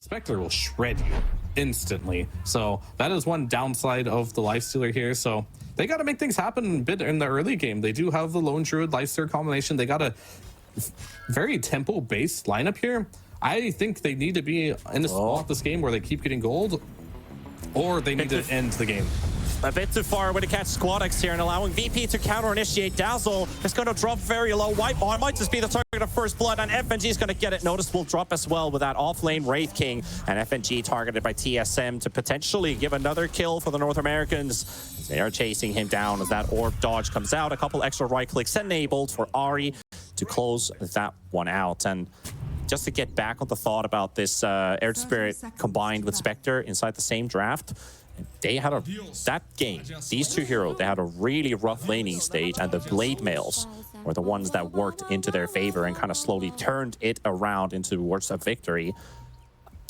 Spectre will shred you instantly. So that is one downside of the Lifestealer here. So they got to make things happen a bit in the early game. They do have the Lone Druid Lifestealer combination. They got a very tempo-based lineup here. I think they need to be in a spot this game where they keep getting gold, or they need to end the game. A bit too far away to catch Squadex here, and allowing VP to counter-initiate. Dazzle is going to drop very low. Whiteball might just be the target of first blood, and FNG is going to get it. Notice will drop as well with that off-lane Wraith King, and FNG targeted by TSM to potentially give another kill for the North Americans. They are chasing him down as that orb dodge comes out. A couple extra right clicks enabled for Ahri to close that one out. And just to get back on the thought about this Earth Spirit combined with Spectre inside the same draft, they had that game, these two heroes, they had a really rough laning stage, and the Blade Mails were the ones that worked into their favor and kind of slowly turned it around into towards a victory.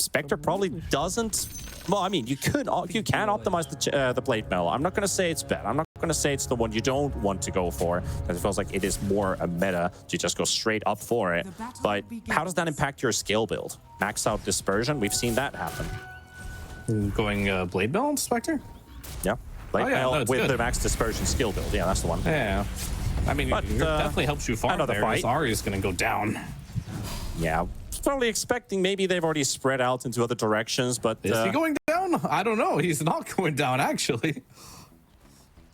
Spectre probably doesn't. Well, I mean, you can optimize the Blade Mail. I'm not going to say it's bad. I'm not going to say it's the one you don't want to go for, because it feels like it is more a meta to just go straight up for it. But how does that impact your skill build? Max out Dispersion, we've seen that happen. Going Blade Mail on Spectre? Yeah. Blade Mail with the Max Dispersion skill build. Yeah, that's the one. Yeah. I mean, it definitely helps you farm there. Ahri is going to go down. Yeah. Probably expecting maybe they've already spread out into other directions, but... Is he going down? I don't know. He's not going down, actually.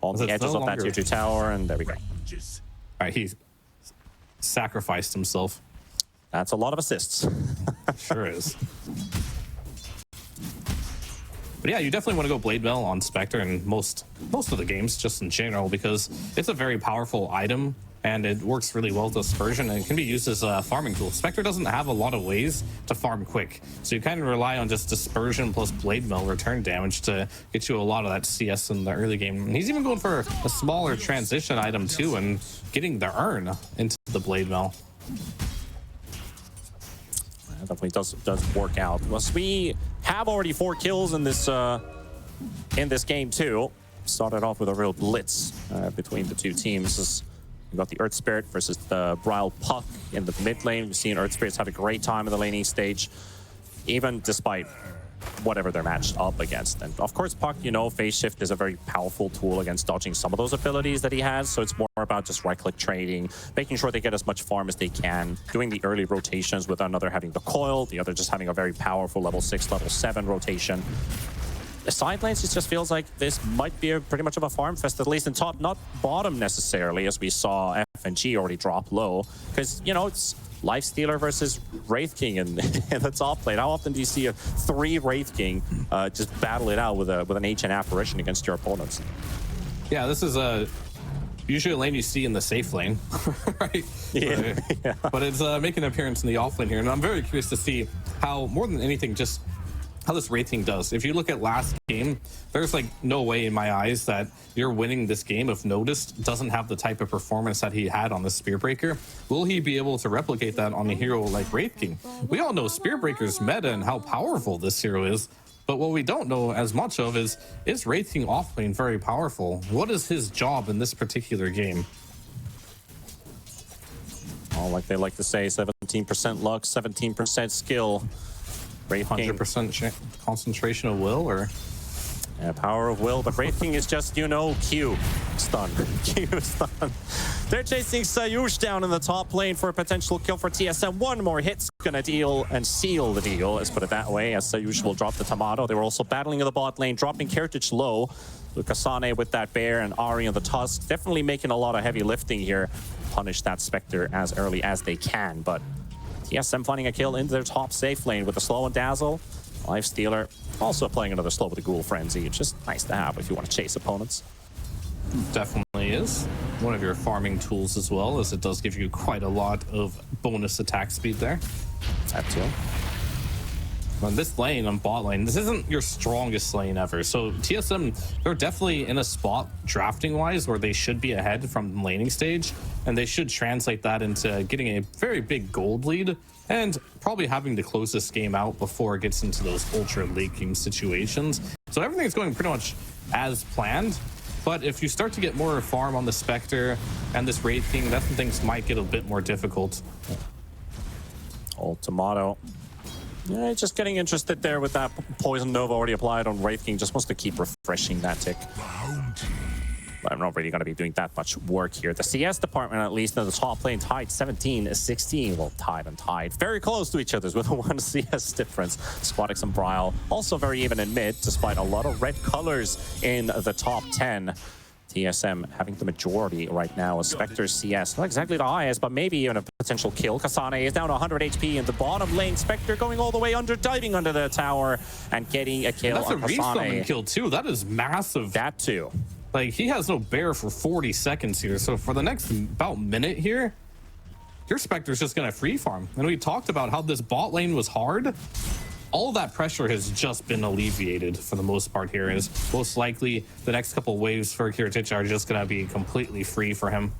On the edges of that tier 2 tower, and there we go. All right, he sacrificed himself. That's a lot of assists. Sure is. But yeah, you definitely want to go Blade Mail on Spectre in most of the games, just in general, because it's a very powerful item, and it works really well with Dispersion, and it can be used as a farming tool. Spectre doesn't have a lot of ways to farm quick, so you kind of rely on just Dispersion plus Blade Mail return damage to get you a lot of that CS in the early game. And he's even going for a smaller transition item too, and getting the urn into the Blade Mail. Definitely does work out. Plus, we have already 4 kills in this game too. Started off with a real blitz between the two teams. We've got the Earth Spirit versus the Brile Puck in the mid lane. We've seen Earth Spirits have a great time in the laning stage, even despite whatever they're matched up against. And of course, Puck, you know, Phase Shift is a very powerful tool against dodging some of those abilities that he has. So it's more about just right-click trading, making sure they get as much farm as they can, doing the early rotations with another having the coil, the other just having a very powerful level 6, level 7 rotation. The side lanes, it just feels like this might be pretty much of a farm fest, at least in top, not bottom necessarily, as we saw FNG already drop low. Because, you know, it's Lifestealer versus Wraith King in the top lane. How often do you see a 3 Wraith King just battle it out with an Ancient Apparition against your opponents? Yeah, this is usually a lane you see in the safe lane, right? Yeah. But it's making an appearance in the off lane here, and I'm very curious to see how, more than anything, just how this Wraith King does. If you look at last game, there's like no way in my eyes that you're winning this game if Notice doesn't have the type of performance that he had on the Spearbreaker. Will he be able to replicate that on a hero like Wraith King? We all know Spearbreaker's meta and how powerful this hero is, but what we don't know as much of is Wraith King offlane very powerful? What is his job in this particular game? Oh, like they like to say, 17% luck, 17% skill. 100% concentration of will, or? Yeah, power of will, but Wraith King is just, you know, Q stun. Q stun. They're chasing Sayush down in the top lane for a potential kill for TSM. One more hit's gonna deal and seal the deal, let's put it that way, as Sayush will drop the Tomato. They were also battling in the bot lane, dropping Carriage low. Lucasane with that bear and Ahri on the Tusk, definitely making a lot of heavy lifting here. Punish that Spectre as early as they can, but TSM finding a kill into their top safe lane with the slow and dazzle. Lifestealer also playing another slow with the Ghoul Frenzy. It's just nice to have if you want to chase opponents. Definitely is one of your farming tools as well, as it does give you quite a lot of bonus attack speed there. That too. On this lane, on bot lane, this isn't your strongest lane ever. So TSM, they're definitely in a spot drafting wise where they should be ahead from the laning stage, and they should translate that into getting a very big gold lead and probably having to close this game out before it gets into those ultra late game situations. So everything's going pretty much as planned. But if you start to get more farm on the Spectre and this Wraith King, that's when things might get a bit more difficult. Old Tomato Yeah, just getting interested there with that Poison Nova already applied on Wraith King. Just wants to keep refreshing that tick. I'm not really going to be doing that much work here. The CS department, at least in the top lane, tied 17-16. Well, tied and tied. Very close to each other's with a 1 CS difference. Squadix and Bryle also very even in mid, despite a lot of red colors in the top 10. TSM having the majority right now as Spectre CS. Not exactly the highest, but maybe even a potential kill. Kasane is down to 100 HP in the bottom lane. Spectre going all the way under, diving under the tower and getting a kill on Kasane. That's a resummon kill too. That is massive. That too. Like, he has no bear for 40 seconds here. So for the next about minute here, your Spectre's just going to free farm. And we talked about how this bot lane was hard. All of that pressure has just been alleviated for the most part here. Is most likely the next couple waves for Kiritich are just going to be completely free for him.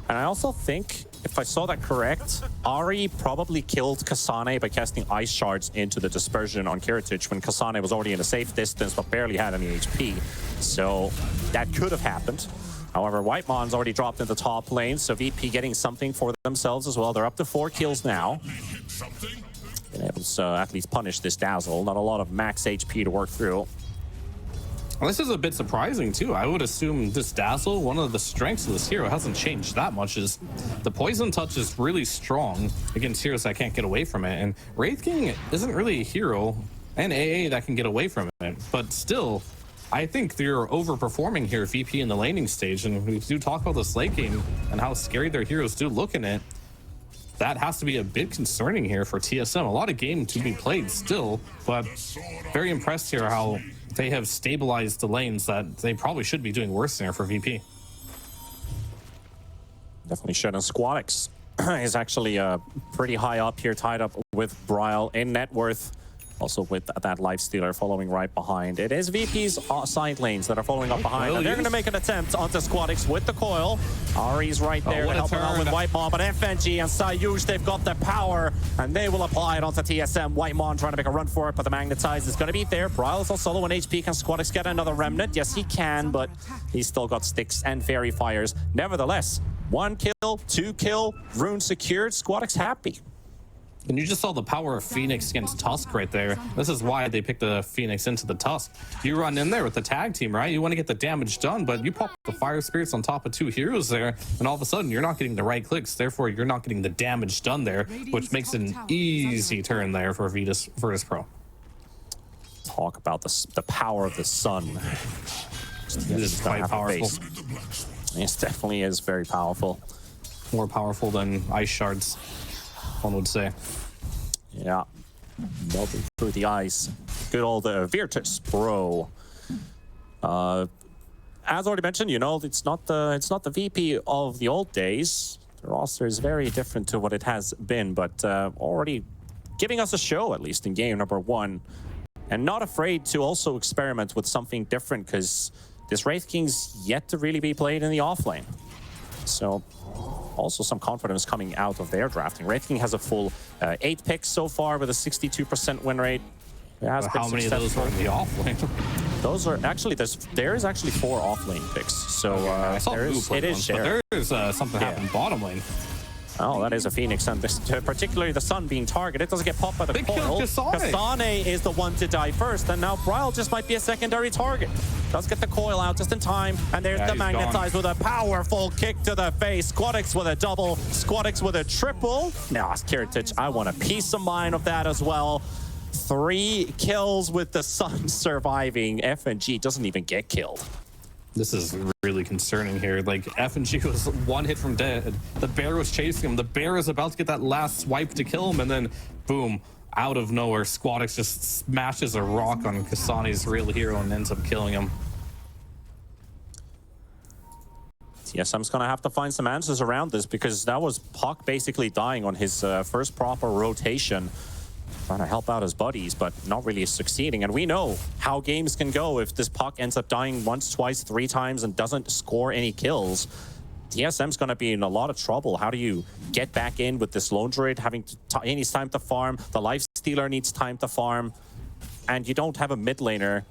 And I also think, if I saw that correct, Ari probably killed Kasane by casting Ice Shards into the Dispersion on Kiritich when Kasane was already in a safe distance but barely had any HP. So that could have happened. However, Whitemon's already dropped in the top lane, so VP getting something for themselves as well. They're up to 4 kills now. Been able to at least punish this Dazzle. Not a lot of max HP to work through. Well, this is a bit surprising too. I would assume this Dazzle, one of the strengths of this hero, hasn't changed that much. Is the poison touch is really strong against heroes that can't get away from it, and Wraith King isn't really a hero and AA that can get away from it. But still, I think they're overperforming here, VP in the laning stage, and we do talk about this late game and how scary their heroes do look in it. That has to be a bit concerning here for TSM. A lot of game to be played still, but very impressed here how they have stabilized the lanes that they probably should be doing worse there for VP. Definitely should. And Squadix is actually pretty high up here, tied up with Bryle in net worth. Also with that Lifestealer following right behind. It is VP's side lanes that are following up behind. And they're going to make an attempt onto Squadix with the coil. Ari's right there to help out with Whitemon. But FNG and Sayush, they've got the power. And they will apply it onto TSM. Whitemon trying to make a run for it, but the Magnetize is going to be there. Bryle is also low on HP. Can Squadix get another Remnant? Yes, he can, but he's still got Sticks and Fairy Fires. Nevertheless, 1 kill, 2 kill, rune secured. Squadix happy. And you just saw the power of Phoenix against Tusk right there. This is why they picked the Phoenix into the Tusk. You run in there with the tag team, right? You want to get the damage done, but you pop the Fire Spirits on top of 2 heroes there, and all of a sudden you're not getting the right clicks. Therefore, you're not getting the damage done there, which makes it an easy turn there for Virtus.pro. Talk about the power of the sun. It is quite powerful. Yes, definitely is very powerful. More powerful than Ice Shards, one would say. Yeah, melting through the ice. Good old Virtus.pro. As already mentioned, you know, it's not the VP of the old days. The roster is very different to what it has been, but already giving us a show, at least in game number 1, and not afraid to also experiment with something different, because this Wraith King's yet to really be played in the offlane. So also some confidence coming out of their drafting. Wraith King has a full 8 picks so far with a 62% win rate. How many of those are in the offlane? Those are actually, there is actually 4 offlane picks. So I saw it is shared. But there's something happened bottom lane. Oh, that is a Phoenix, and this, particularly the Sun being targeted, doesn't get popped by the coil. Kasane is the one to die first, and now Bryle just might be a secondary target. Does get the coil out just in time, and there's the Magnetize with a powerful kick to the face. Squadix with a double, Squadix with a triple. Now, Kiritich, I want a peace of mind of that as well. 3 kills with the Sun surviving. FNG doesn't even get killed. This is really concerning here. Like, FNG was 1 hit from dead. The bear was chasing him. The bear is about to get that last swipe to kill him, and then boom, out of nowhere, Squadix just smashes a rock on Kasane's real hero and ends up killing him. TSM's gonna have to find some answers around this, because that was Puck basically dying on his first proper rotation. Trying to help out his buddies, but not really succeeding. And we know how games can go if this Puck ends up dying once, twice, 3 times and doesn't score any kills. TSM's going to be in a lot of trouble. How do you get back in with this Lone Druid? He needs time to farm. The Lifestealer needs time to farm. And you don't have a mid laner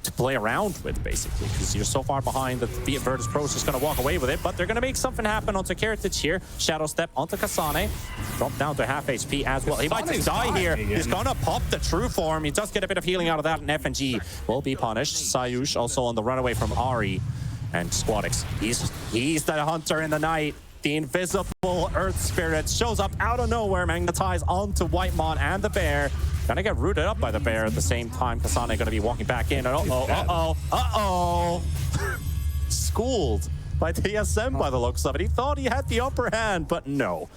to play around with, basically, because you're so far behind that the Virtus.pro is just going to walk away with it, but they're going to make something happen onto Keratic here. Shadow Step onto Kasane. Drop down to half HP as well. He might just die here. He's going to pop the true form. He does get a bit of healing out of that, and FNG will be punished. Sayush also on the runaway from Ari. And Squadix, he's the hunter in the night. The invisible Earth Spirit shows up out of nowhere, magnetize onto Whitemon and the bear. Gonna get rooted up by the bear at the same time. Kasane gonna be walking back in. Uh-oh. Schooled by TSM by the looks of it. He thought he had the upper hand, but no.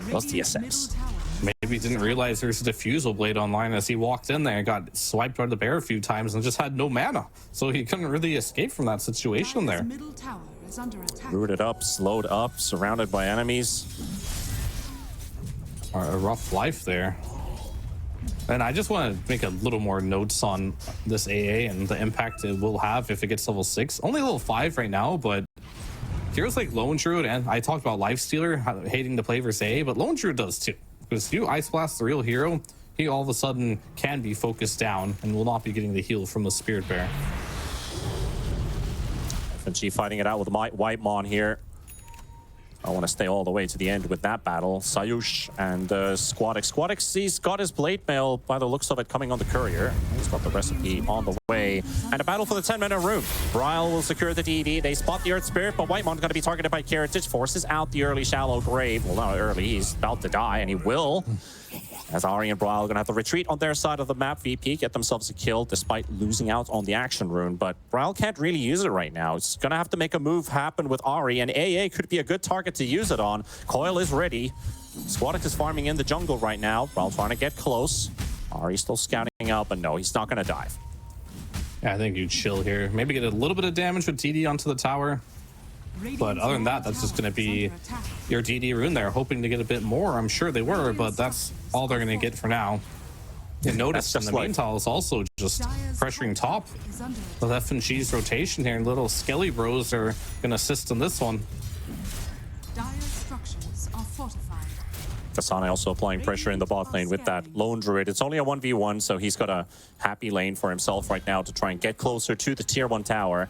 It was TSM's. Maybe he didn't realize there's a diffusal blade online as he walked in there, got swiped by the bear a few times and just had no mana. So he couldn't really escape from that situation there. Rooted up, slowed up, surrounded by enemies. A rough life there. And I just want to make a little more notes on this AA and the impact it will have if it gets level 6. Only level 5 right now, but heroes like Lone Druid, and I talked about Lifestealer hating to play versus AA, but Lone Druid does too. Because you Ice Blast the real hero, he all of a sudden can be focused down and will not be getting the heal from the Spirit Bear. FNG fighting it out with Whitemon here. I want to stay all the way to the end with that battle. Sayush and Squadix. Squadix, he's got his blade mail by the looks of it coming on the courier. He's got the recipe on the way. And a battle for the 10-minute room. Bryle will secure the DD. They spot the Earth Spirit, but Whitemon's going to be targeted by Keratic. Forces out the early shallow grave. Well, not early. He's about to die, and he will. As Ari and Bryle are going to have to retreat on their side of the map. VP get themselves a kill despite losing out on the action rune. But Bryle can't really use it right now. It's going to have to make a move happen with Ari. And AA could be a good target to use it on. Coil is ready. Squadix is farming in the jungle right now. Bryle trying to get close. Ari still scouting out, but no, he's not going to dive. Yeah, I think you chill here. Maybe get a little bit of damage with DD onto the tower. But other than that, that's just going to be your DD rune there, hoping to get a bit more. I'm sure they were, but that's all they're going to get for now. And notice in the meantime, it's also just pressuring top with FNG's rotation here. And little Skelly Bros are going to assist in this one. Kasane also applying pressure in the bot lane with that Lone Druid. It's only a 1v1, so he's got a happy lane for himself right now to try and get closer to the tier 1 tower.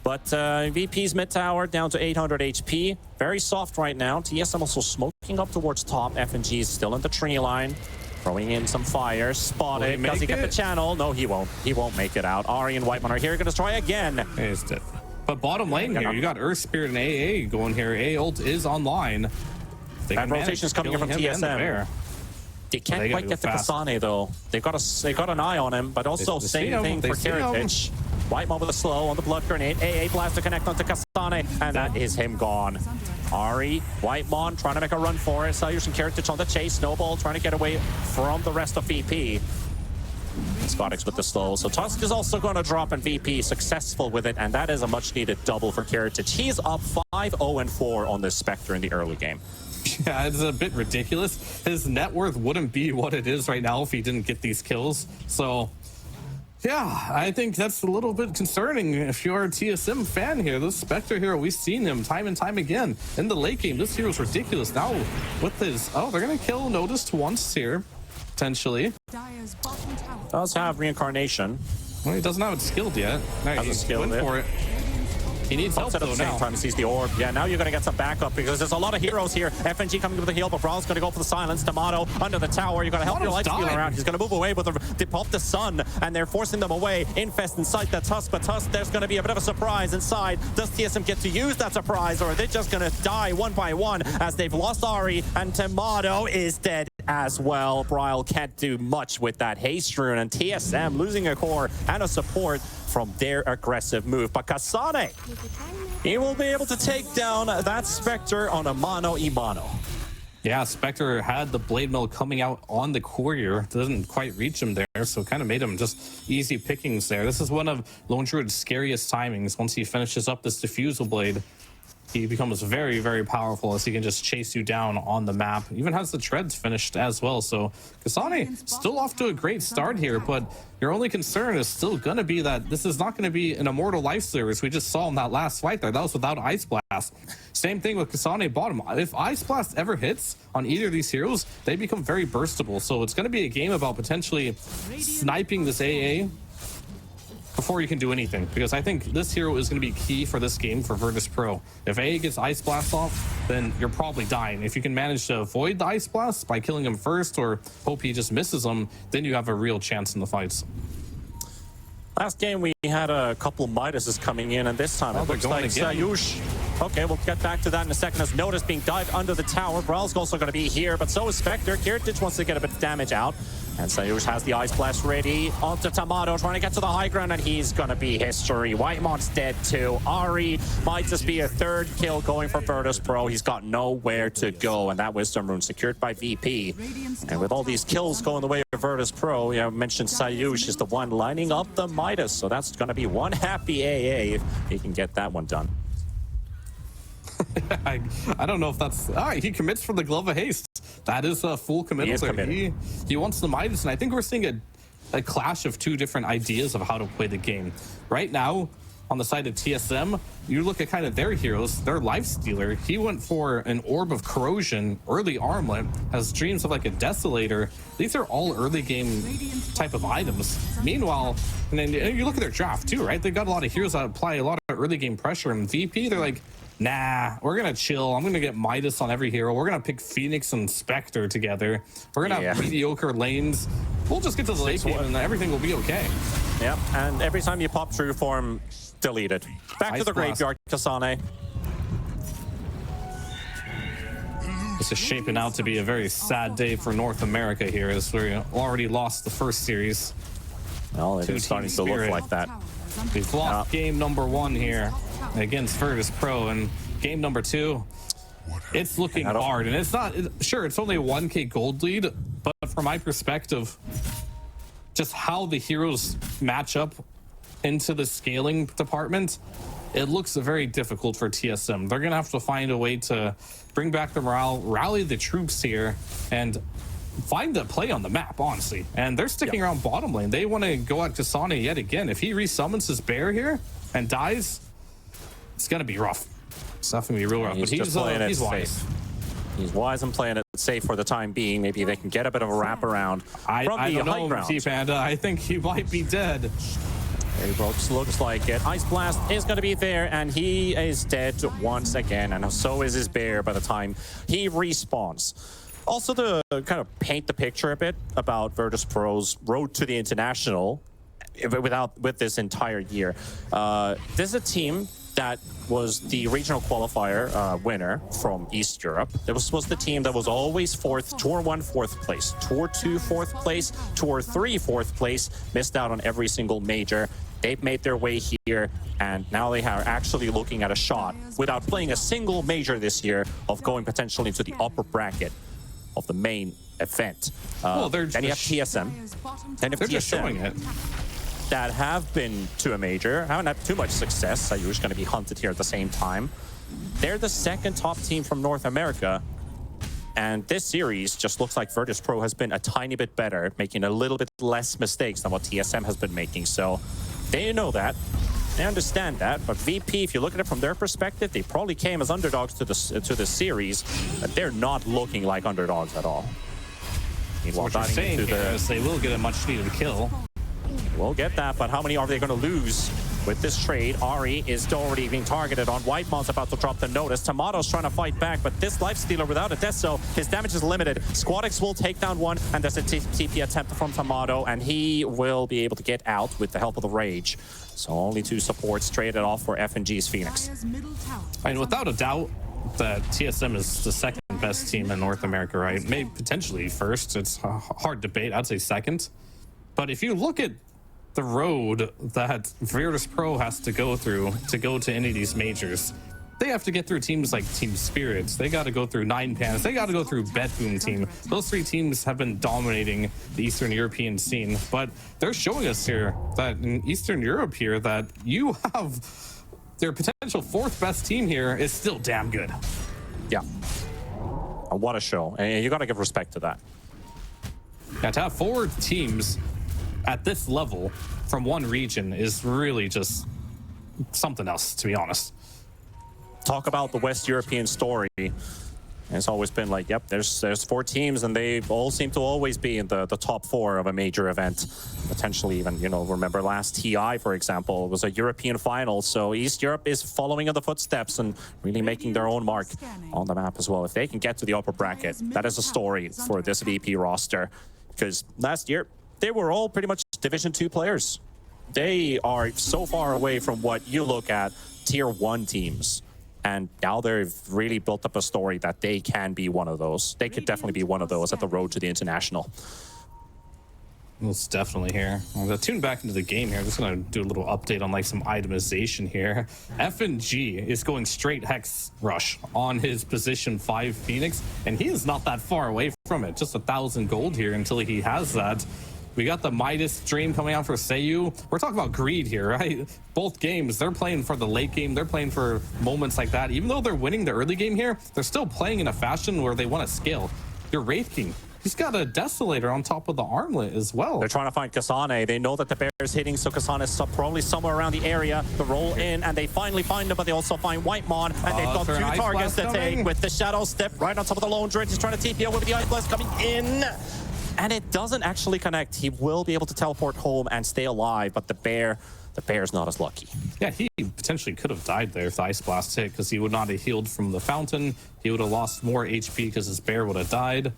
But VP's mid tower down to 800 HP. Very soft right now. TSM also smoking up towards top. FNG is still in the tree line. Throwing in some fire. Spotted. Does he get the channel? No, he won't. He won't make it out. Ari and Whitemon are here. Going to try again. He's dead. But bottom lane here, you got Earth Spirit and AA going here. AA ult is online. That rotation is coming in from TSM. They can't quite get to Kasane though. They got an eye on him, but also same thing for Keratic. Whitemon with a slow on the blood grenade. AA blast to connect onto Kasane, and that is him gone. Ari, Whitemon trying to make a run for it. Sayush and Keratic on the chase. Snowball trying to get away from the rest of VP. Squadix with the slow. So Tusk is also going to drop, and VP successful with it, and that is a much-needed double for Keratic. He's up 5-0-4 on this Spectre in the early game. Yeah, it's a bit ridiculous. His net worth wouldn't be what it is right now if he didn't get these kills. So, yeah, I think that's a little bit concerning if you're a TSM fan here. This Spectre hero, we've seen him time and time again in the late game. This hero's ridiculous. Now, with this, oh, they're going to kill Noticed once here, potentially. Does have reincarnation. Well, he doesn't have it skilled yet. No, he's going for it. He needs help at the same time. He sees the orb. Yeah, now you're going to get some backup because there's a lot of heroes here. FNG coming with the heal, but Brawl's going to go for the silence. Tomato under the tower. You're going to help your life steal around. He's going to move away with the pop the sun, and they're forcing them away. Infest inside that Tusk, but Tusk, there's going to be a bit of a surprise inside. Does TSM get to use that surprise, or are they just going to die one by one as they've lost Ari, and Tomato is dead as well. Bryle can't do much with that haste rune, and TSM losing a core and a support from their aggressive move. But Kasane, he will be able to take down that Spectre on a mano-a-mano. Yeah, Spectre had the blade mill coming out on the courier. Doesn't quite reach him there, so kind of made him just easy pickings there. This is one of Lone Druid's scariest timings. Once he finishes up this diffusal blade, he becomes very, very powerful as he can just chase you down on the map. Even has the treads finished as well. So Kasane still off to a great start here, but your only concern is still going to be that this is not going to be an immortal Lifestealer as we just saw in that last fight there. That was without Ice Blast. Same thing with Kasane bottom. If Ice Blast ever hits on either of these heroes, they become very burstable. So it's going to be a game about potentially sniping this AA before you can do anything, because I think this hero is going to be key for this game for Virtus.pro. If A gets Ice Blast off, then you're probably dying. If you can manage to avoid the Ice Blast by killing him first or hope he just misses them, then you have a real chance in the fights. Last game, we had a couple Midases coming in, and this time it looks like Sayush. Okay, we'll get back to that in a second. As Notice being dived under the tower. Bral's also going to be here, but so is Spectre. Kiritich wants to get a bit of damage out. And Sayush has the Ice Blast ready. Onto Tomato, trying to get to the high ground, and he's going to be history. Whitemon's dead too. Ari might just be a third kill going for Virtus.pro. He's got nowhere to go, and that Wisdom Rune secured by VP. And with all these kills going the way of Virtus.pro, I mentioned Sayush is the one lining up the Midas, so that's going to be one happy AA if he can get that one done. I don't know if that's... All right, he commits for the Glove of Haste. That is a full committal. He wants the Midas, and I think we're seeing a clash of two different ideas of how to play the game. Right now, on the side of TSM, you look at kind of their heroes, their Lifestealer. He went for an Orb of Corrosion, early Armlet, has dreams of like a Desolator. These are all early game type of items. Meanwhile, and then you look at their draft too, right? They've got a lot of heroes that apply a lot of early game pressure, and VP, they're like, nah, we're gonna chill. I'm gonna get Midas on every hero. We're gonna pick Phoenix and Spectre together. We're gonna have mediocre lanes. We'll just get to the late game and everything will be okay. Yep, and every time you pop True Form, deleted. Back to the graveyard, Kasane. This is shaping out to be a very sad day for North America here, as we already lost the first series. Well, it is starting to look like that. We've lost game number 1 here against Virtus.pro, and game number 2, it's looking hard. And it's not, sure, it's only a 1k gold lead, but from my perspective, just how the heroes match up into the scaling department, it looks very difficult for TSM. They're gonna have to find a way to bring back the morale, rally the troops here, and find a play on the map, honestly. And they're sticking around bottom lane. They want to go at Kasane yet again. If he resummons his bear here and dies, it's gonna be rough. It's definitely gonna be real rough. But he's wise. He's wise and playing it safe for the time being. Maybe they can get a bit of a wraparound from the high ground. T-Panda, I think he might be dead. Looks like it. Ice Blast is going to be there, and he is dead once again, and so is his bear by the time he respawns. Also, to kind of paint the picture a bit about Virtus.pro's road to the international with this entire year. This is a team that was the regional qualifier winner from East Europe. It was the team that was always fourth, Tour 1 4th place, Tour 2 4th place, Tour 3 4th place, missed out on every single major. They've made their way here, and now they are actually looking at a shot, without playing a single major this year, of going potentially into the upper bracket of the main event. Well, then you have TSM. Then you have TSM. Showing it. That have been to a major, haven't had too much success. Sayush going to be hunted here at the same time. They're the second top team from North America, and this series just looks like Virtus.pro has been a tiny bit better, making a little bit less mistakes than what TSM has been making. So they know that, they understand that. But VP, if you look at it from their perspective, they probably came as underdogs to the series, but they're not looking like underdogs at all. So what you're saying here is they will get a much needed kill. We'll get that, but how many are they going to lose with this trade? Ari is already being targeted on. Whitemon's about to drop the Notice. Tomato's trying to fight back, but this Lifestealer without a death, so his damage is limited. Squadix will take down one, and there's a TP attempt from Tomato, and he will be able to get out with the help of the Rage. So only 2 supports traded off for FNG's Phoenix. And without a doubt, that TSM is the second best team in North America, right? Maybe potentially first. It's a hard debate. I'd say second. But if you look at the road that Virtus.pro has to go through to go to any of these majors, they have to get through teams like Team Spirits. They got to go through 9pans. They got to go through Bedboom team. Those 3 teams have been dominating the Eastern European scene. But they're showing us here that in Eastern Europe here that you have their potential 4th best team here is still damn good. Yeah. What a show. And you got to give respect to that. Yeah, to have 4 teams at this level from one region is really just something else, to be honest. Talk about the West European story. It's always been like, yep, there's 4 teams, and they all seem to always be in the top 4 of a major event. Potentially even, you know, remember last TI, for example, it was a European final. So East Europe is following in the footsteps and really making their own mark on the map as well. If they can get to the upper bracket, that is a story for this VP roster. Because last year, they were all pretty much Division 2 players. They are so far away from what you look at Tier 1 teams. And now they've really built up a story that they can be one of those. They could definitely be one of those at the road to the international. It's definitely here. I'm gonna tune back into the game here. I'm just gonna do a little update on like some itemization here. FNG is going straight Hex Rush on his position 5 Phoenix, and he is not that far away from it. Just 1,000 gold here until he has that. We got the Midas stream coming out for Seiyu. We're talking about greed here, right? Both games, they're playing for the late game. They're playing for moments like that. Even though they're winning the early game here, they're still playing in a fashion where they want to scale. Your Wraith King, he's got a Desolator on top of the armlet as well. They're trying to find Kasane. They know that the bear is hitting, so Kasane is probably somewhere around the area. The roll in, and they finally find him, but they also find Whitemon, and they've got 2 targets to take with the Shadow Step right on top of the Lone Dredge. He's trying to TP over with the Ice Blast coming in. And it doesn't actually connect. He will be able to teleport home and stay alive, but the bear's not as lucky. Yeah, he potentially could have died there if the Ice Blast hit, because he would not have healed from the fountain. He would have lost more HP because his bear would have died.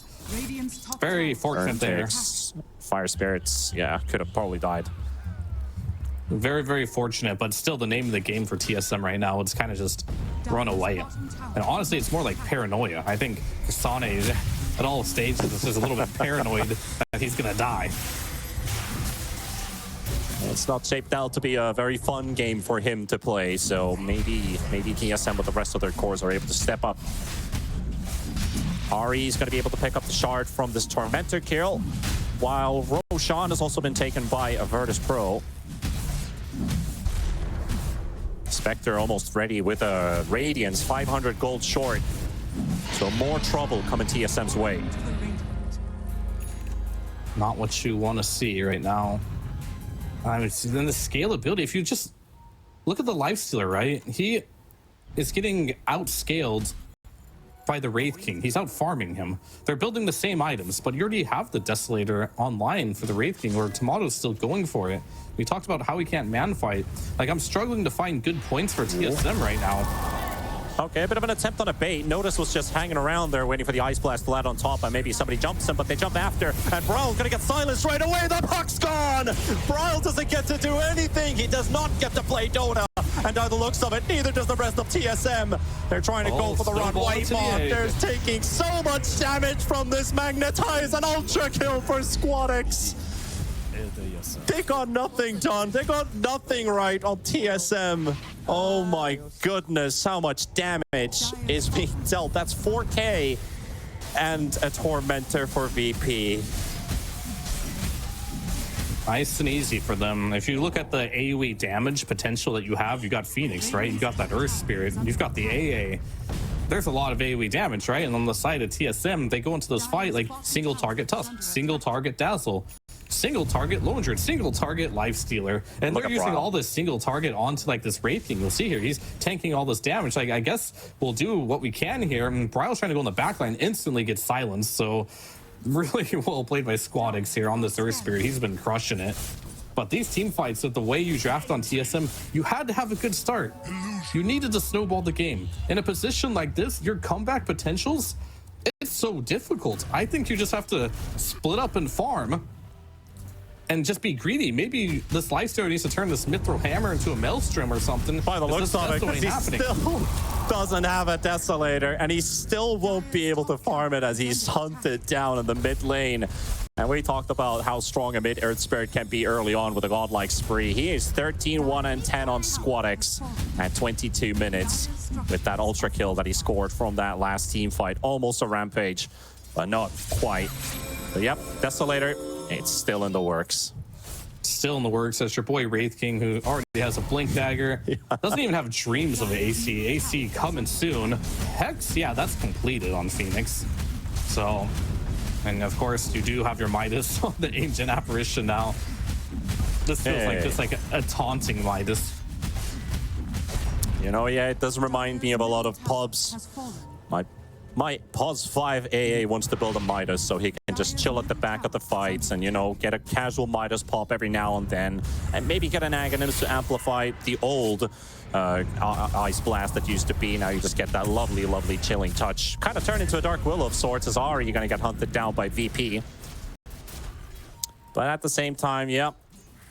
Very fortunate there. Fire Spirits, yeah, could have probably died. Very, very fortunate, but still the name of the game for TSM right now, it's kind of just run away. And honestly, it's more like paranoia. I think Kasane, at all stages, is just a little bit paranoid that he's going to die. It's not shaped out to be a very fun game for him to play, so maybe TSM with the rest of their cores are able to step up. Ari is going to be able to pick up the shard from this Tormentor kill, while Roshan has also been taken by a Virtus.pro. Spectre almost ready with a Radiance, 500 gold short. So more trouble coming TSM's way. Not what you want to see right now. I mean, then the scalability, if you just look at the Lifestealer, right? He is getting outscaled by the Wraith King. He's out farming him. They're building the same items, but you already have the Desolator online for the Wraith King, where Tomato's still going for it. We talked about how he can't man fight. Like, I'm struggling to find good points for TSM right now. Okay, a bit of an attempt on a bait. Notice was just hanging around there waiting for the Ice Blast to land on top, and maybe somebody jumps him, but they jump after. And Braille's gonna get silenced right away. The puck's gone! Braille doesn't get to do anything. He does not get to play Dota. And by the looks of it, neither does the rest of TSM. They're trying to go for the run. Whitemon, they're taking so much damage from this Magnetize. An ultra kill for Squadix. They got nothing done. They got nothing right on TSM. Oh my goodness, how much damage is being dealt. That's 4K and a Tormentor for VP. Nice and easy for them. If you look at the AoE damage potential that you have, you got Phoenix, right? You got that Earth Spirit, you've got the AA. There's a lot of AoE damage, right? And on the side of TSM, they go into this fight like single target Tusk, single target Dazzle, single target Lone Dredge, single target Lifestealer, and they're using all this single target onto like this Wraith King. You'll see here, he's tanking all this damage. Like, I guess we'll do what we can here. And Bryle's trying to go in the backline, instantly gets silenced. So really well played by Squadix here on this Earth Spirit. He's been crushing it. But these team fights, with the way you draft on TSM, you had to have a good start. You needed to snowball the game. In a position like this, your comeback potentials, it's so difficult. I think you just have to split up and farm and just be greedy. Maybe this Lifestealer needs to turn this Mithril Hammer into a Maelstrom or something. By the looks of it, he still doesn't have a Desolator, and he still won't be able to farm it as he's hunted down in the mid lane. And we talked about how strong a mid Earth Spirit can be early on with a godlike spree. He is 13, 1, and 10 on Squadix at 22 minutes with that ultra kill that he scored from that last team fight. Almost a rampage, but not quite. But yep, Desolator, it's still in the works. Still in the works. That's your boy Wraith King, who already has a Blink Dagger. Doesn't even have dreams of AC. AC coming soon. Hex, yeah, that's completed on Phoenix. So, and of course, you do have your Midas on the Ancient Apparition now. This feels like just like a taunting Midas. You know, yeah, it does remind me of a lot of pubs. My My Pause 5 AA wants to build a Midas so he can just chill at the back of the fights and, you know, get a casual Midas pop every now and then, and maybe get an Aghanim to amplify the old Ice Blast that used to be. Now you just get that lovely, lovely chilling touch. Kind of turned into a Dark Willow of sorts. As Ari, you're going to get hunted down by VP. But at the same time, yeah,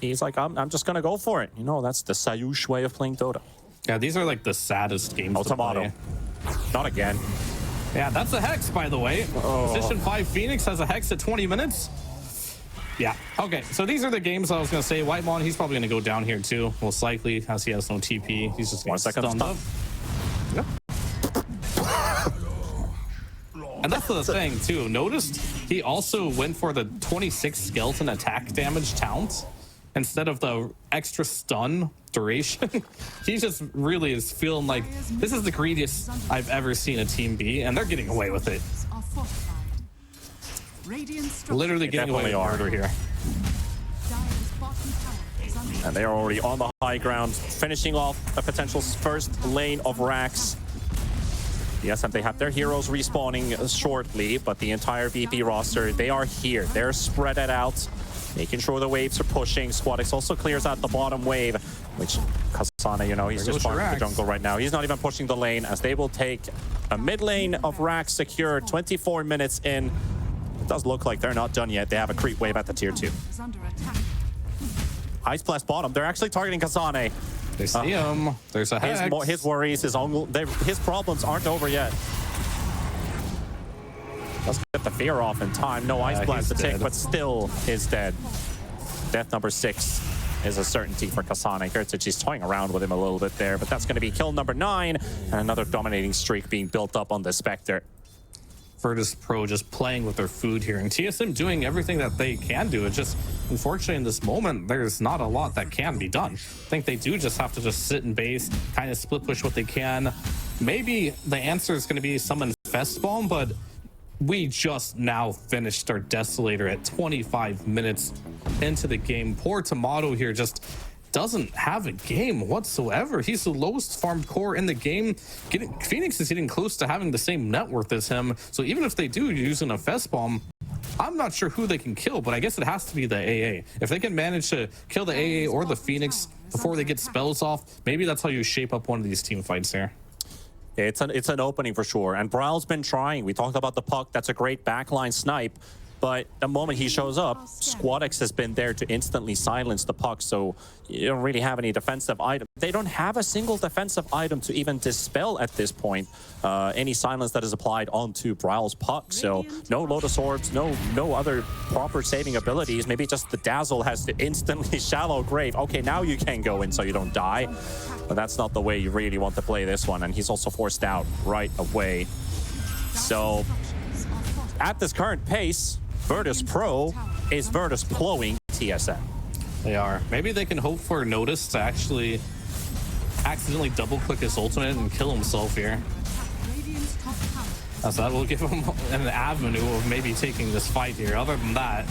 he's like, I'm just going to go for it. You know, that's the Sayush way of playing Dota. Yeah, these are like the saddest games to Tomato. play. Not again. Yeah, that's a Hex, by the way. Position 5 Phoenix has a Hex at 20 minutes. Yeah, okay, so these are the games I was going to say. Whitemon, he's probably going to go down here too, most likely, as he has no TP. He's just going to stun up. Yep. And that's the thing too. Noticed he also went for the 26 skeleton attack damage taunt instead of the extra stun duration. He just really is feeling like this is the greediest I've ever seen a team be, and they're getting away with it. Literally getting away with murder here. And they are already on the high ground, finishing off a potential first lane of Rax. Yes, and they have their heroes respawning shortly, but the entire VP roster, they are here. They're spread it out, making sure the waves are pushing. Squadix also clears out the bottom wave, which Kasane, you know, he's just farming the jungle right now. He's not even pushing the lane, as they will take a mid lane of Rax secured 24 minutes in. It does look like they're not done yet. They have a creep wave at the tier 2. Ice Blast bottom. They're actually targeting Kasane. They see him. There's a Hex. His worries, his problems aren't over yet. Let's get the fear off in time. No Ice Blast to take, but still is dead. Death number 6 is a certainty for Kasane. Virtus, he's toying around with him a little bit there, but that's going to be kill number 9, and another dominating streak being built up on the Spectre. Virtus.pro just playing with their food here, and TSM doing everything that they can do. It's just, unfortunately, in this moment, there's not a lot that can be done. I think they do just have to just sit in base, kind of split push what they can. Maybe the answer is going to be summon Fest Bomb, but we just now finished our Desolator at 25 minutes into the game. Poor Tomato here just doesn't have a game whatsoever. He's the lowest farmed core in the game. Phoenix is getting close to having the same net worth as him. So even if they do using a Fest Bomb, I'm not sure who they can kill, but I guess it has to be the AA. If they can manage to kill the AA or the Phoenix before they get spells off, maybe that's how you shape up one of these team fights here. It's an opening for sure. And Browl's been trying. We talked about the puck. That's a great backline snipe. But the moment he shows up, Squadix has been there to instantly silence the puck, so you don't really have any defensive item. They don't have a single defensive item to even dispel at this point any silence that is applied onto Browl's puck. So no Lotus Orbs, no other proper saving abilities. Maybe just the Dazzle has to instantly shallow grave. Okay, now you can go in so you don't die. But that's not the way you really want to play this one. And he's also forced out right away. So at this current pace, Virtus.pro is Virtus.ploing TSM. They are. Maybe they can hope for Notice to actually accidentally double-click his ultimate and kill himself here. So that will give him an avenue of maybe taking this fight here. Other than that,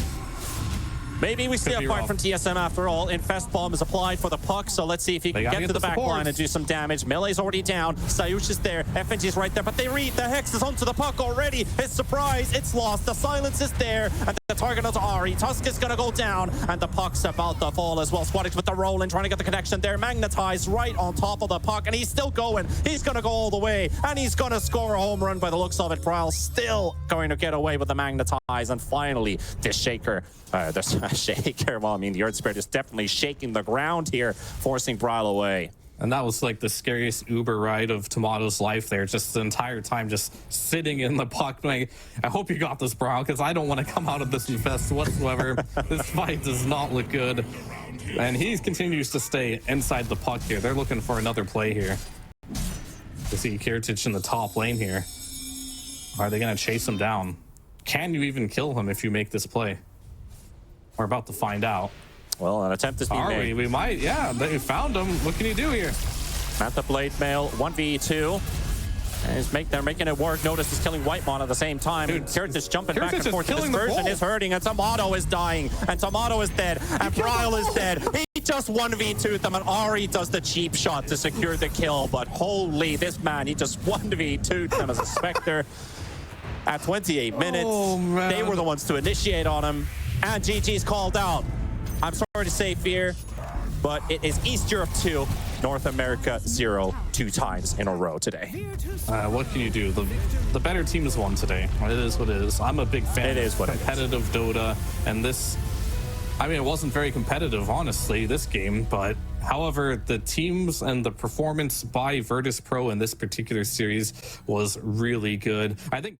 maybe we see a fight from TSM after all. Infest Bomb is applied for the puck, so let's see if he can get to the back line and do some damage. Melee's already down. Sayush is there. FNG's right there, but they read. The Hex is onto the puck already. It's surprise. It's lost. The silence is there. And the target is Ari. Tusk is going to go down, and the puck's about to fall as well. Squadix with the roll and trying to get the connection there. Magnetized right on top of the puck, and he's still going. He's going to go all the way, and he's going to score a home run by the looks of it. Prowl still going to get away with the Magnetize, and finally, this Shaker. Shaker, well, I mean, the Earth Spirit is definitely shaking the ground here, forcing Brawl away. And that was like the scariest Uber ride of Tomato's life there, just the entire time just sitting in the puck. Like, I hope you got this, Brawl, because I don't want to come out of this infest whatsoever. This fight does not look good. And he continues to stay inside the puck here. They're looking for another play here. To see Kiritich in the top lane here. Are they going to chase him down? Can you even kill him if you make this play? We're about to find out. Well, an attempt is being made. We might, yeah. They found him. What can you do here? At the Blade Mail, 1v2. And they're making it work. Notice is killing Whitemon at the same time. Kiritich jumping back and forth. This version is hurting, and Tomato is dying, and Tomato is dead, and Brawl is dead. He just 1v2 them, and Ari does the cheap shot to secure the kill. But holy, this man, he just 1v2 them as a Spectre. At 28 minutes, they were the ones to initiate on him, and GG's called out. I'm sorry to say, Fear, but it is East Europe 2, North America 0, 2 times in a row today. What can you do? The better team has won today. It is what it is. I'm a big fan of competitive Dota, and this, I mean, it wasn't very competitive, honestly, this game, but however, the teams and the performance by Virtus.pro in this particular series was really good. I think